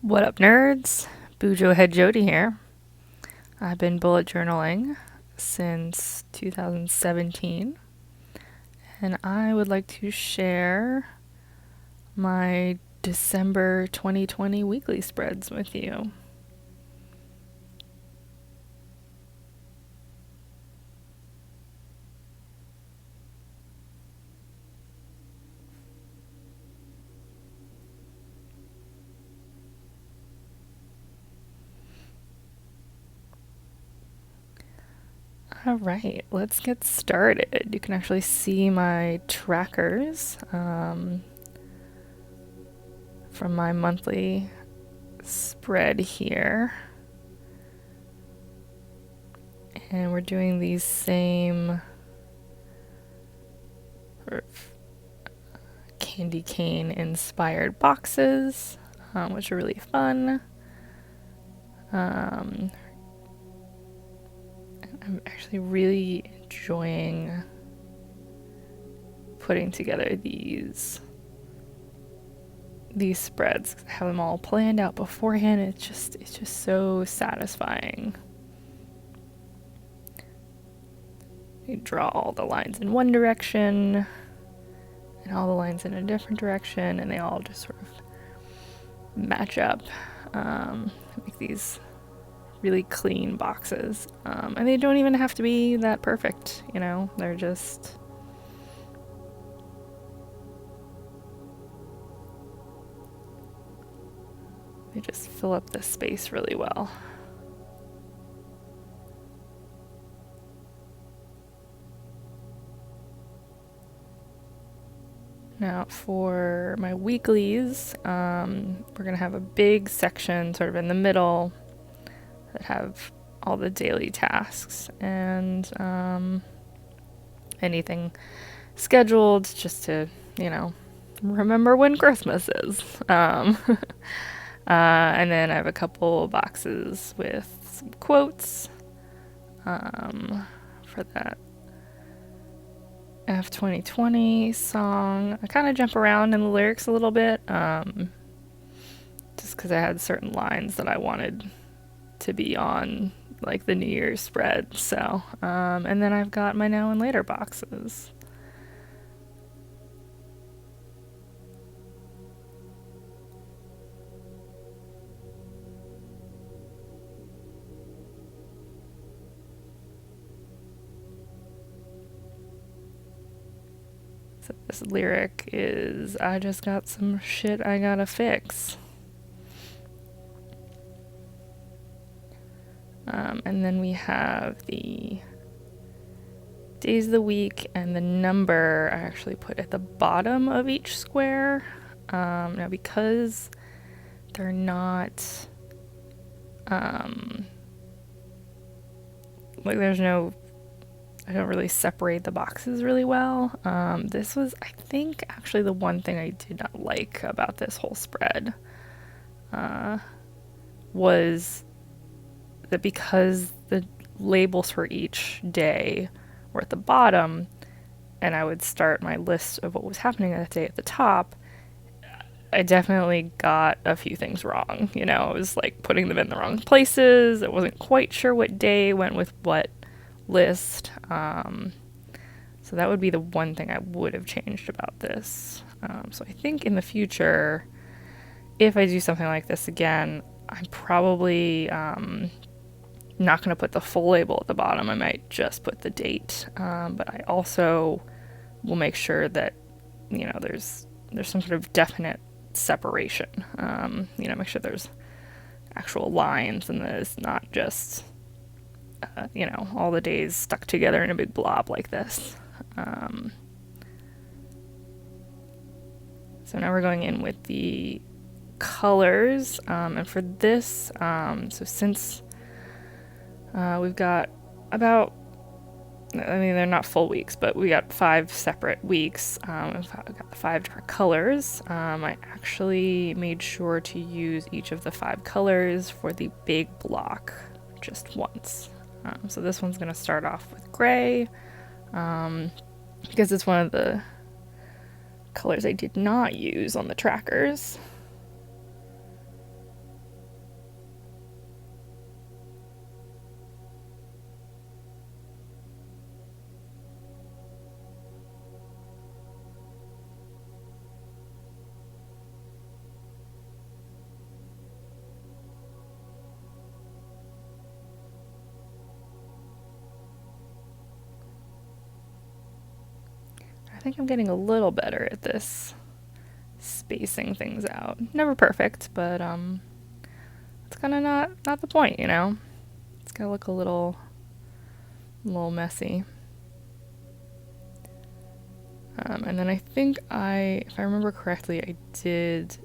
What up, nerds? Bujo Head Jody here. I've been bullet journaling since 2017, and I would like to share my December 2020 weekly spreads with you. All right, let's get started. You can actually see my trackers from my monthly spread here. And we're doing these same sort of candy cane inspired boxes, which are really fun. I'm actually really enjoying putting together these spreads. I have them all planned out beforehand. It's just so satisfying. You draw all the lines in one direction and all the lines in a different direction, and they all just sort of match up. Make these really clean boxes. And they don't even have to be that perfect, you know? They're just... they just fill up the space really well. Now for my weeklies, we're gonna have a big section sort of in the middle that have all the daily tasks and anything scheduled just to, you know, remember when Christmas is. And then I have a couple boxes with some quotes for that F 2020 song. I kind of jump around in the lyrics a little bit, just because I had certain lines that I wanted to be on like the New Year's spread. So, and then I've got my now and later boxes. So this lyric is, I just got some shit I gotta fix. And then we have the days of the week and the number I actually put at the bottom of each square. Now because they're not like there's no, I don't really separate the boxes really well. This was, I think, actually the one thing I did not like about this whole spread was that because the labels for each day were at the bottom, and I would start my list of what was happening that day at the top, I definitely got a few things wrong. You know, I was like putting them in the wrong places. I wasn't quite sure what day went with what list. So that would be the one thing I would have changed about this. So I think in the future, if I do something like this again, I'm probably not going to put the full label at the bottom. I might just put the date. But I also will make sure that, you know, there's some sort of definite separation. You know, make sure there's actual lines and that it's not just, you know, all the days stuck together in a big blob like this. So now we're going in with the colors. And for this, so since we've got about, I mean, they're not full weeks, but we got 5 separate weeks. We've got the 5 different colors. I actually made sure to use each of the 5 colors for the big block just once. So this one's going to start off with gray, because it's one of the colors I did not use on the trackers. think I'm getting a little better at this, spacing things out. Never perfect, but it's kind of not the point, you know. It's gonna look a little messy. And then I think if I remember correctly, I did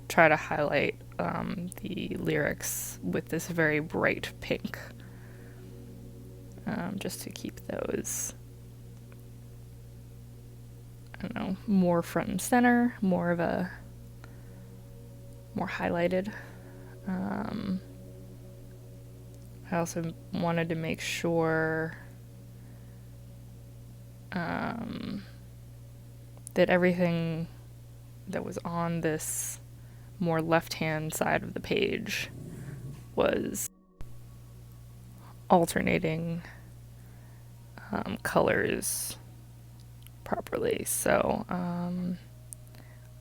try to highlight the lyrics with this very bright pink, just to keep those, I don't know, more front and center, more highlighted. I also wanted to make sure that everything that was on this more left-hand side of the page was alternating colors properly. So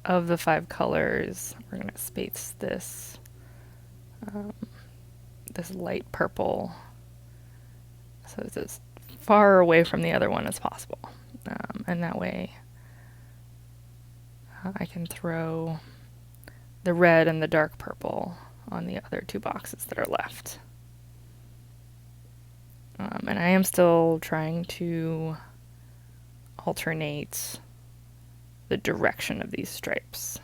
of the 5 colors, we're going to space this light purple so it's as far away from the other one as possible. And that way I can throw the red and the dark purple on the other 2 boxes that are left. And I am still trying to alternate the direction of these stripes.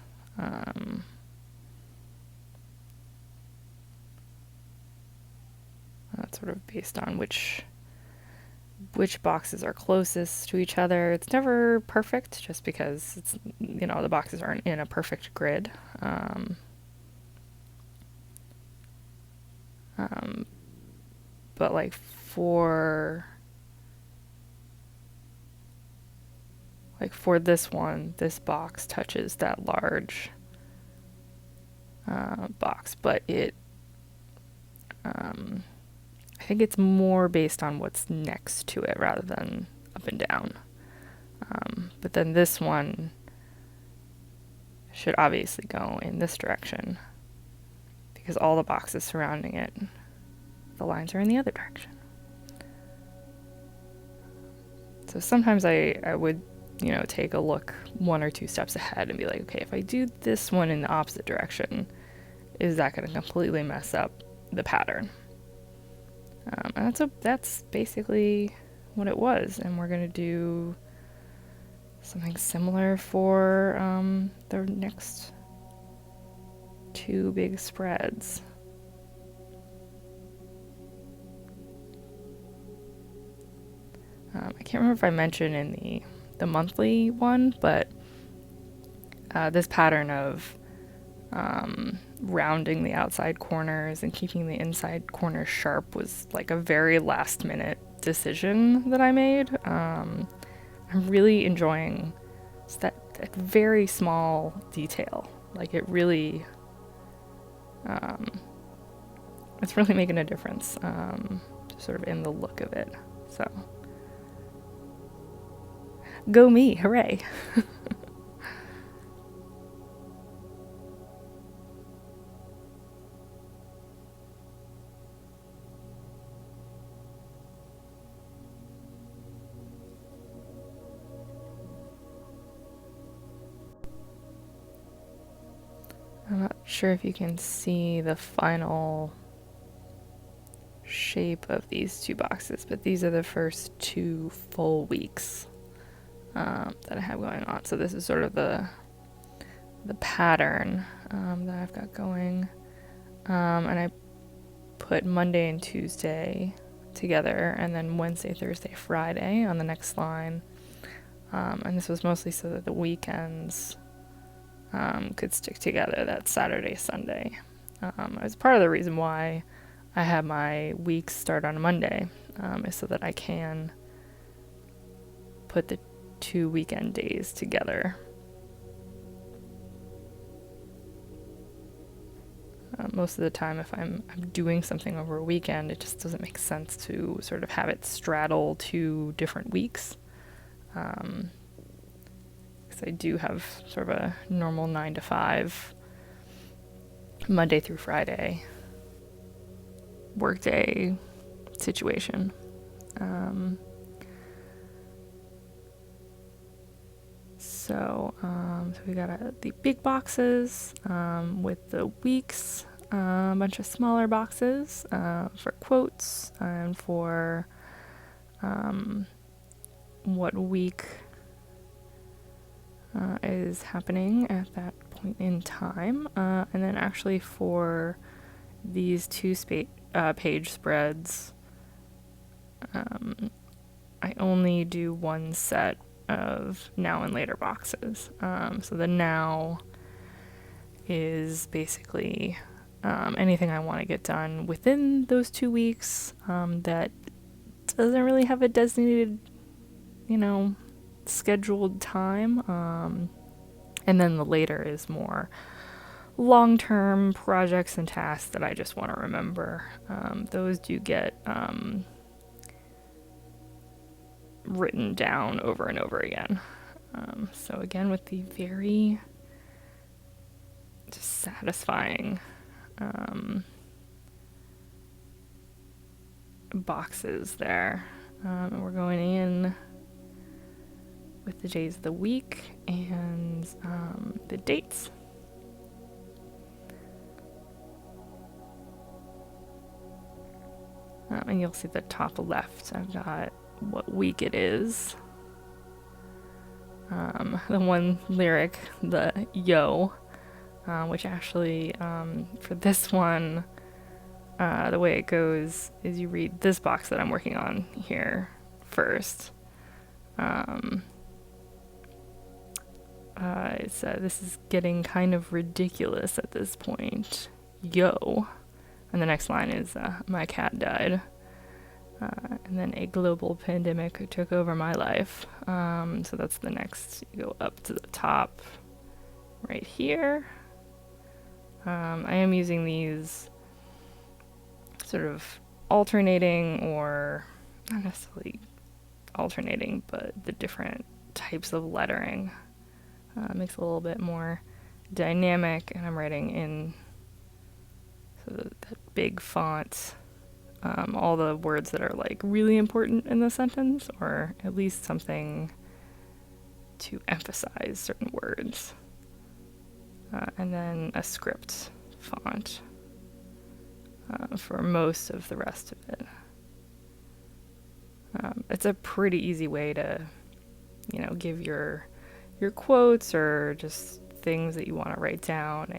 That's sort of based on which boxes are closest to each other. It's never perfect, just because it's, you know, the boxes aren't in a perfect grid. But like for this one, this box touches that large box, but I think it's more based on what's next to it rather than up and down. But then this one should obviously go in this direction because all the boxes surrounding it, the lines are in the other direction. So sometimes I would, you know, take a look 1 or 2 steps ahead and be like, okay, if I do this one in the opposite direction, is that going to completely mess up the pattern? And that's basically what it was. And we're going to do something similar for the next 2 big spreads. I can't remember if I mentioned in the monthly one, but this pattern of rounding the outside corners and keeping the inside corners sharp was like a very last minute decision that I made. I'm really enjoying that very small detail. Like it really, it's really making a difference, sort of in the look of it. So, go me, hooray! I'm not sure if you can see the final shape of these 2 boxes, but these are the first 2 full weeks that I have going on. So this is sort of the pattern that I've got going. And I put Monday and Tuesday together, and then Wednesday, Thursday, Friday on the next line. And this was mostly so that the weekends could stick together, that Saturday, Sunday. It was part of the reason why I had my weeks start on a Monday, is so that I can put the 2 weekend days together. Most of the time, if I'm doing something over a weekend, it just doesn't make sense to sort of have it straddle 2 different weeks. Because I do have sort of a normal 9 to 5, Monday through Friday workday situation. So we got the big boxes with the weeks, a bunch of smaller boxes for quotes and for what week is happening at that point in time. And then actually for these page spreads, I only do one set of now and later boxes. So the now is basically anything I want to get done within those 2 weeks that doesn't really have a designated, scheduled time. And then the later is more long-term projects and tasks that I just want to remember. Those do get written down over and over again. So again, with the very just satisfying boxes there. And we're going in with the days of the week and the dates. And you'll see the top left, I've got what week it is. The one lyric, the yo, which actually, for this one, the way it goes is you read this box that I'm working on here first. It said, "This is getting kind of ridiculous at this point. Yo." And the next line is, "My cat died." And then a global pandemic took over my life. So that's the next. You go up to the top right here. I am using these sort of alternating, or not necessarily alternating, but the different types of lettering. Makes it a little bit more dynamic, and I'm writing in that big font. All the words that are like really important in the sentence, or at least something to emphasize certain words. And then a script font for most of the rest of it. It's a pretty easy way to, give your quotes or just things that you want to write down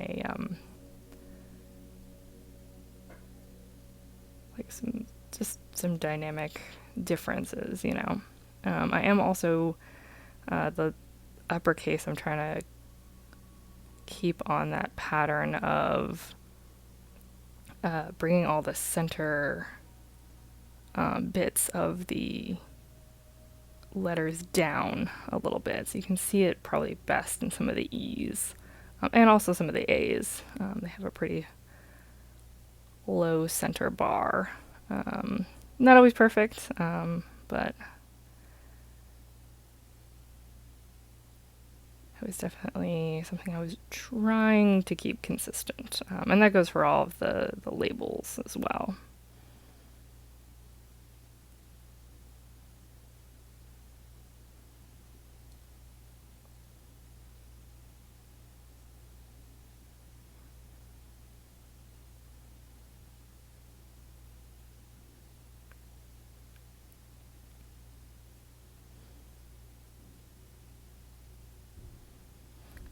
some dynamic differences, I am also the uppercase. I'm trying to keep on that pattern of bringing all the center bits of the letters down a little bit, so you can see it probably best in some of the E's and also some of the A's. They have a pretty low center bar. Not always perfect, but it was definitely something I was trying to keep consistent. And that goes for all of the labels as well.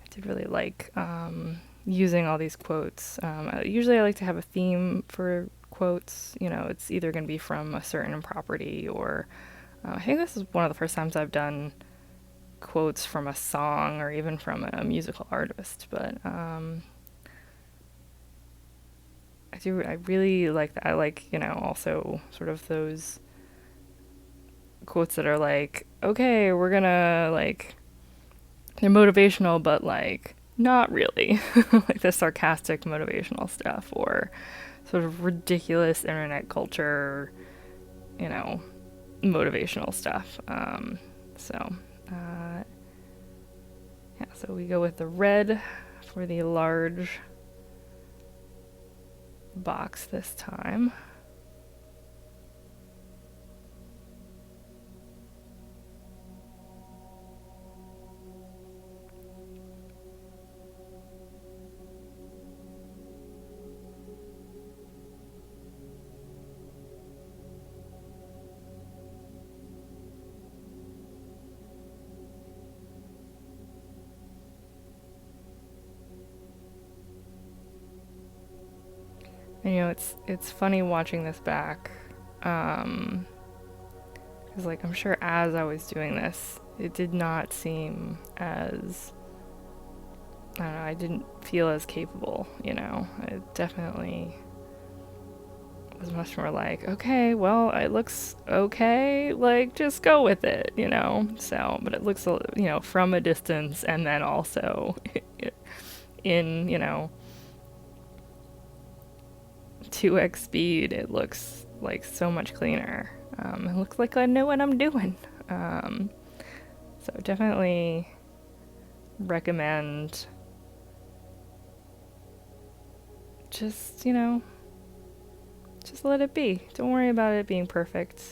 I did really like using all these quotes. Usually I like to have a theme for quotes. It's either going to be from a certain property, or I think this is one of the first times I've done quotes from a song or even from a musical artist. But I really like that. I like, also sort of those quotes that are like, okay, we're gonna they're motivational, but not really. Like the sarcastic motivational stuff, or sort of ridiculous internet culture, motivational stuff. So we go with the red for the large box this time. And it's funny watching this back, because like I'm sure as I was doing this, it did not seem as, I don't know, I didn't feel as capable. It definitely was much more like, okay, well, it looks okay, like just go with it. So, but it looks, from a distance, and then also in 2x speed, it looks like so much cleaner. It looks like I know what I'm doing. Um, so definitely recommend just, just let it be. Don't worry about it being perfect.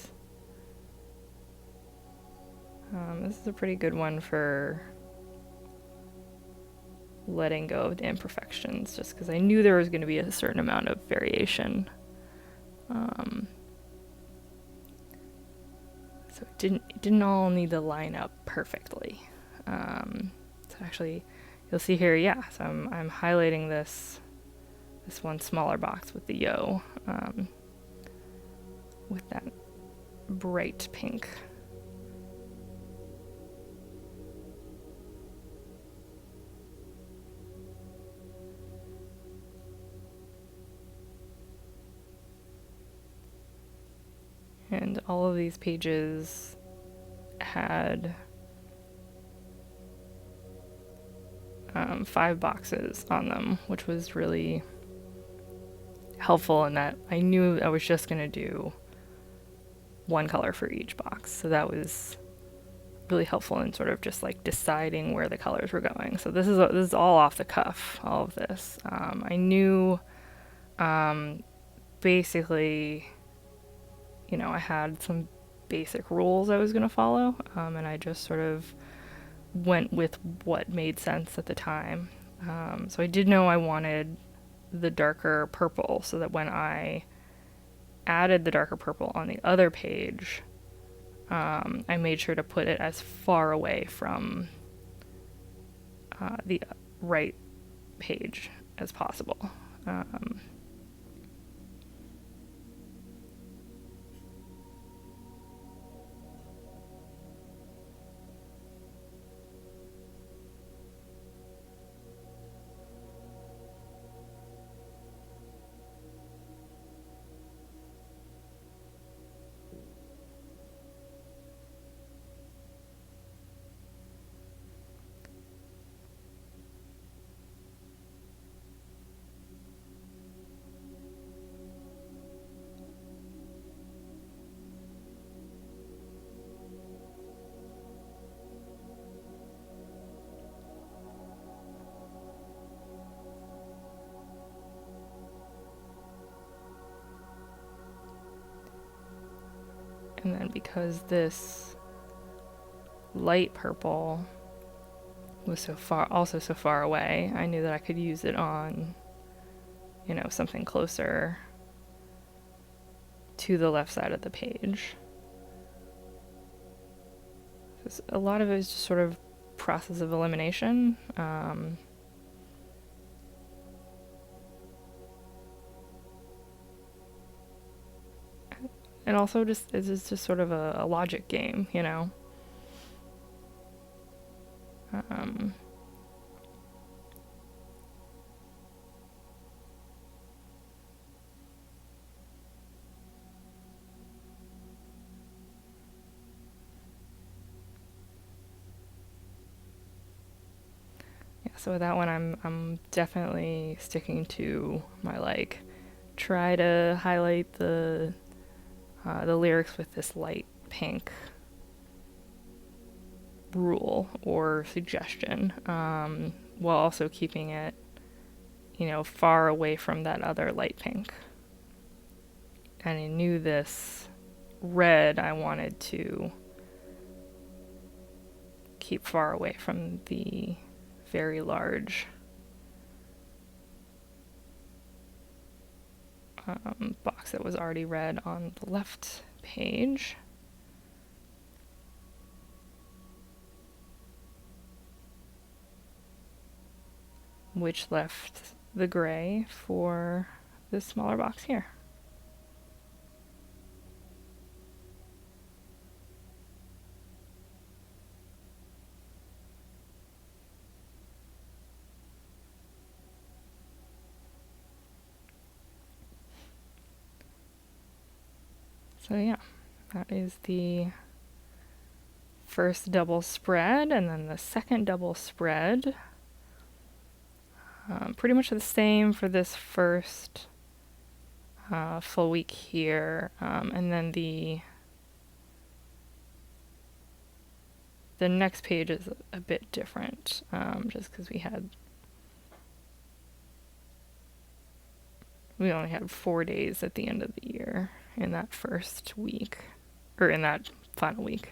This is a pretty good one for letting go of the imperfections, just because I knew there was going to be a certain amount of variation. Um, so it didn't all need to line up perfectly. So actually, you'll see here, yeah. So I'm highlighting this one smaller box with the yo, with that bright pink. And all of these pages had 5 boxes on them, which was really helpful in that I knew I was just going to do one color for each box. So that was really helpful in sort of just like deciding where the colors were going. So this is all off the cuff, all of this. I knew basically, I had some basic rules I was going to follow, and I just sort of went with what made sense at the time. So I did know I wanted the darker purple, so that when I added the darker purple on the other page, I made sure to put it as far away from the right page as possible. Um, and then because this light purple was so far away, I knew that I could use it on, something closer to the left side of the page. A lot of it is just sort of process of elimination. And also it's just sort of a logic game. Um, yeah, so with that one, I'm definitely sticking to my like try to highlight the lyrics with this light pink rule or suggestion, while also keeping it, far away from that other light pink. And I knew this red I wanted to keep far away from the very large box that was already red on the left page. Which left the gray for this smaller box here. So yeah, that is the first double spread, and then the second double spread. Pretty much the same for this first full week here, and then the next page is a bit different, just because we only had 4 days at the end of the year in that first week, or in that final week.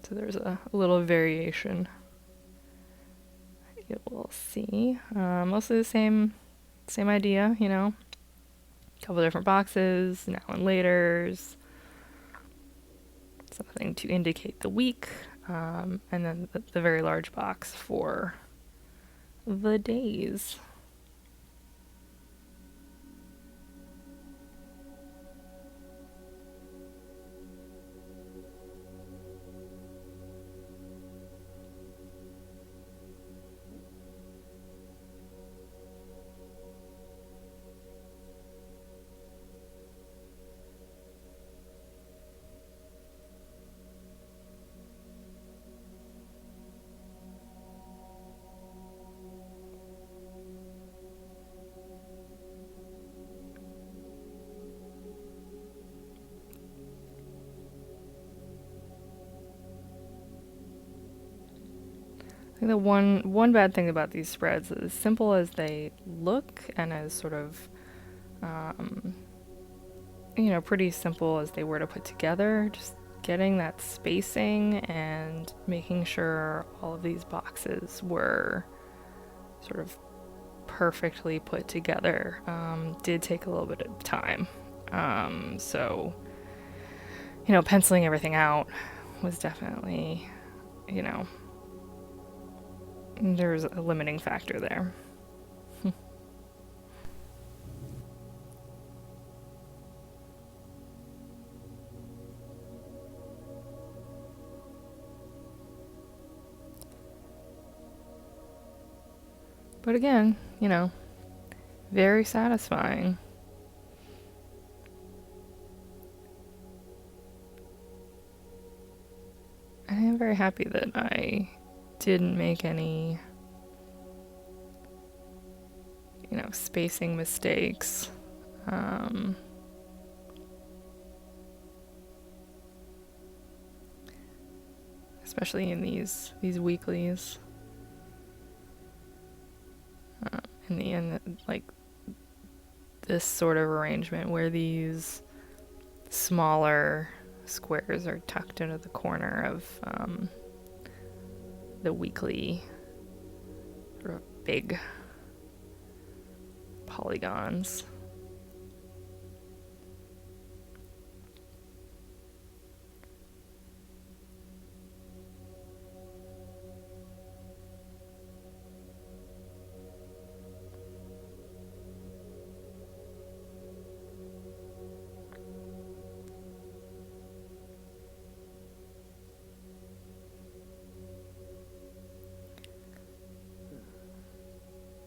So there's a little variation you will see. Mostly the same idea, you know. A couple different boxes, now and later's, something to indicate the week, and then the very large box for the days. I think the one bad thing about these spreads, as simple as they look and as sort of pretty simple as they were to put together, just getting that spacing and making sure all of these boxes were sort of perfectly put together did take a little bit of time. So, penciling everything out was definitely, there's a limiting factor there. But again, very satisfying. I am very happy that I didn't make any, spacing mistakes. Especially in these weeklies. In the end, like this sort of arrangement where these smaller squares are tucked into the corner of the weekly sort of big polygons.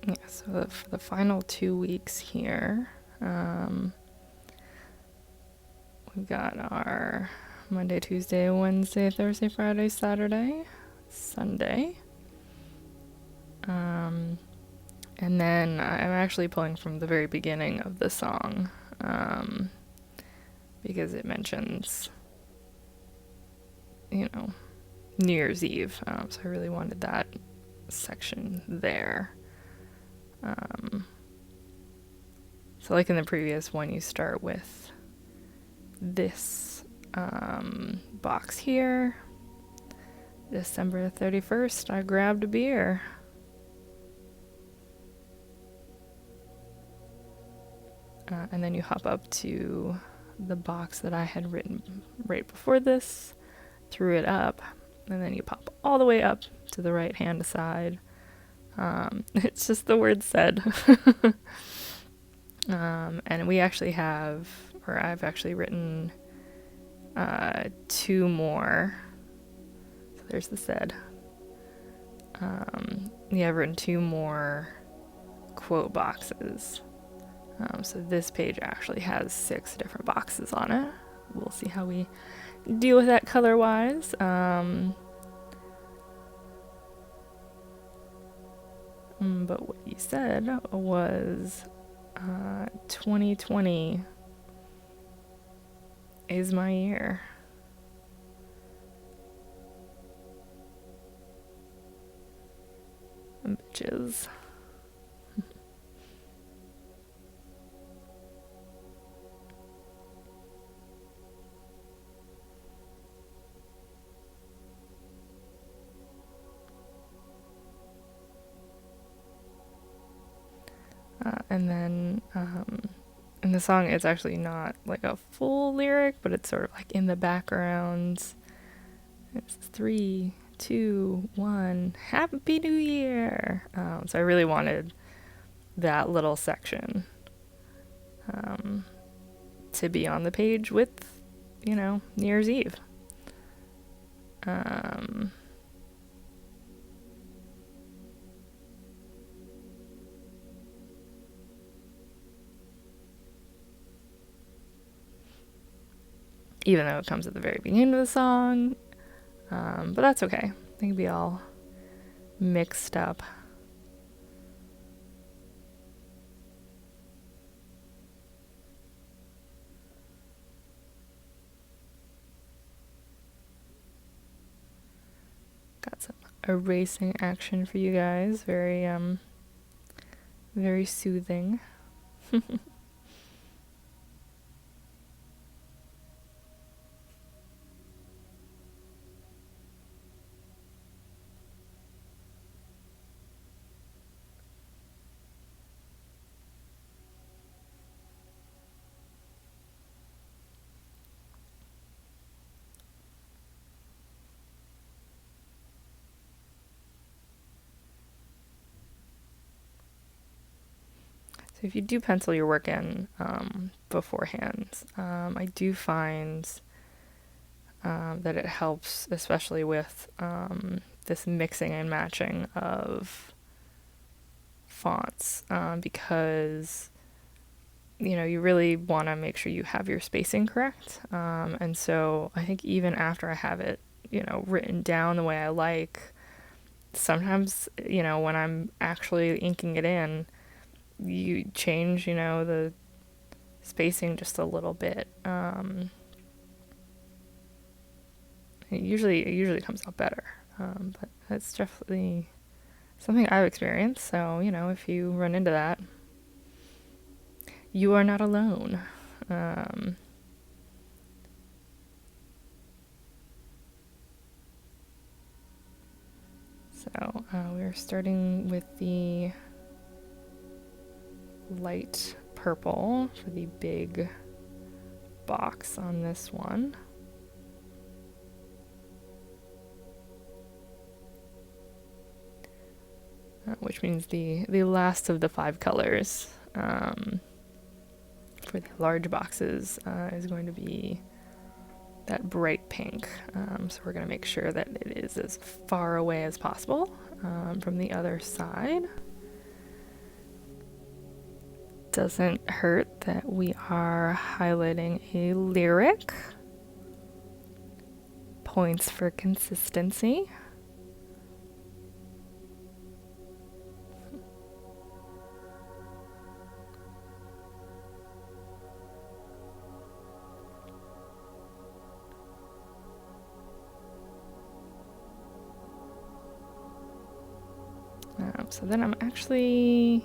Yeah, so for the final 2 weeks here, we've got our Monday, Tuesday, Wednesday, Thursday, Friday, Saturday, Sunday. And then I'm actually pulling from the very beginning of the song, because it mentions, New Year's Eve. So I really wanted that section there. So like in the previous one, you start with this box here. December 31st, I grabbed a beer. And then you hop up to the box that I had written right before this, through it up, and then you pop all the way up to the right hand side. It's just the word said. And we actually have, or I've actually written two more. So there's the said. Yeah, I've written two more quote boxes. So this page actually has 6 different boxes on it. We'll see how we deal with that color-wise. But what you said was 2020 is my year. Bitches. And then in the song, it's actually not like a full lyric, but it's sort of like in the background. It's 3, 2, 1, Happy New Year. So I really wanted that little section to be on the page with, New Year's Eve. Even though it comes at the very beginning of the song. But that's okay. They can be all mixed up. Got some erasing action for you guys. Very, very soothing. So if you do pencil your work in beforehand, I do find that it helps, especially with this mixing and matching of fonts, because you really want to make sure you have your spacing correct. And so I think even after I have it, written down the way I like, sometimes, when I'm actually inking it in, you change, the spacing just a little bit. It usually comes out better. But that's definitely something I've experienced. So, if you run into that, you are not alone. So we're starting with the light purple for the big box on this one. Which means the last of the 5 colors for the large boxes is going to be that bright pink. So we're going to make sure that it is as far away as possible from the other side. Doesn't hurt that we are highlighting a lyric. Points for consistency. So then I'm actually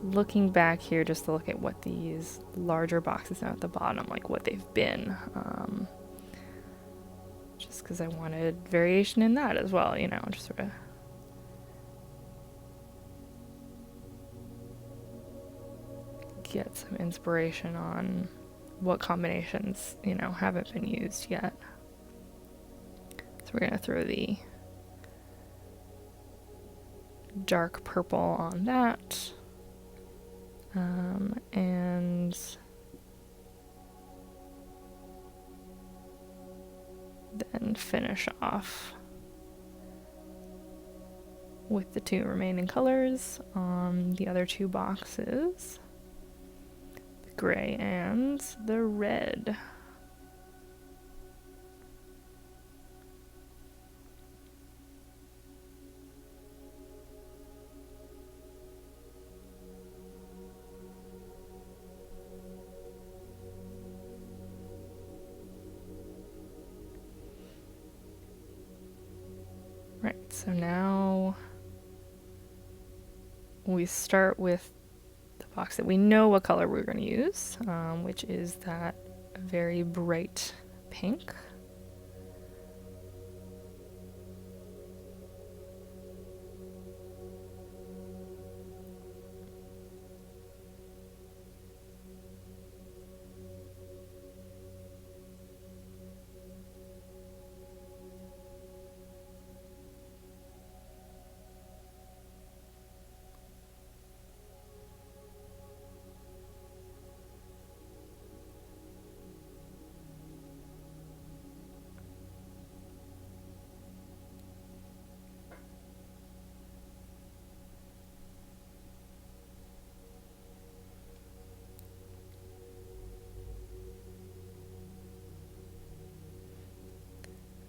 looking back here just to look at what these larger boxes now at the bottom, like what they've been. Just because I wanted variation in that as well, just sort of get some inspiration on what combinations, haven't been used yet. So we're going to throw the dark purple on that. And then finish off with the two remaining colors on the other two boxes, the gray and the red. Right, so now we start with the box that we know what color we're going to use, which is that very bright pink.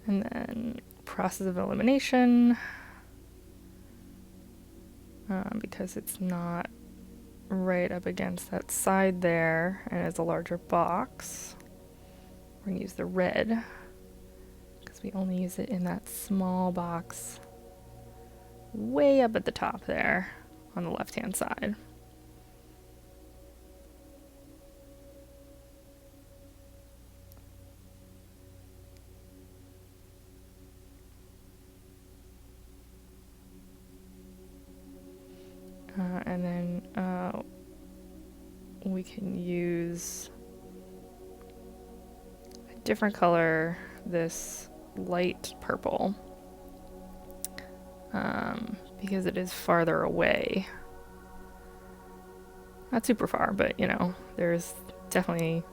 And then process of elimination, because it's not right up against that side there and it's a larger box, we're going to use the red because we only use it in that small box way up at the top there on the left hand side. And then we can use a different color, this light purple, because it is farther away. Not super far, but you know, there's definitely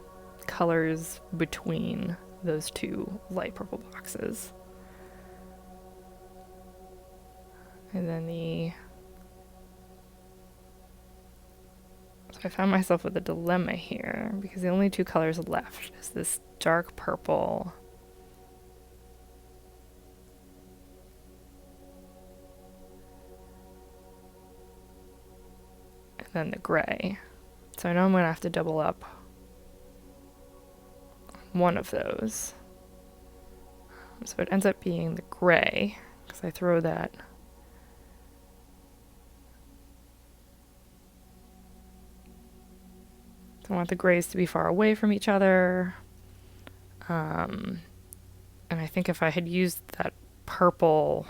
colors between those two light purple boxes. And then so I found myself with a dilemma here because the only two colors left is this dark purple and then the gray. So I know I'm going to have to double up one of those. So it ends up being the gray because I throw that I want the grays to be far away from each other. And I think if I had used that purple,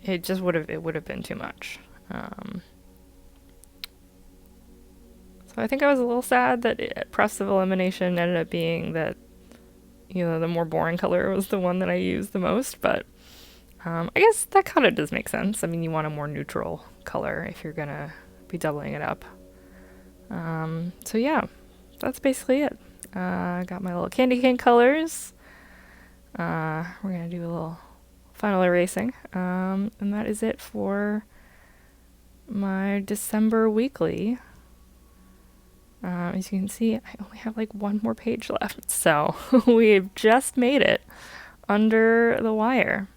it would have been too much. So I think I was a little sad that process of elimination ended up being that, you know, the more boring color was the one that I used the most, but I guess that kind of does make sense. I mean, you want a more neutral color if you're gonna be doubling it up. So yeah, that's basically it. I got my little candy cane colors. We're gonna do a little final erasing. And that is it for my December weekly. As you can see, I only have like one more page left, so we've just made it under the wire.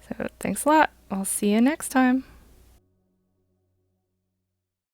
So thanks a lot. I'll see you next time.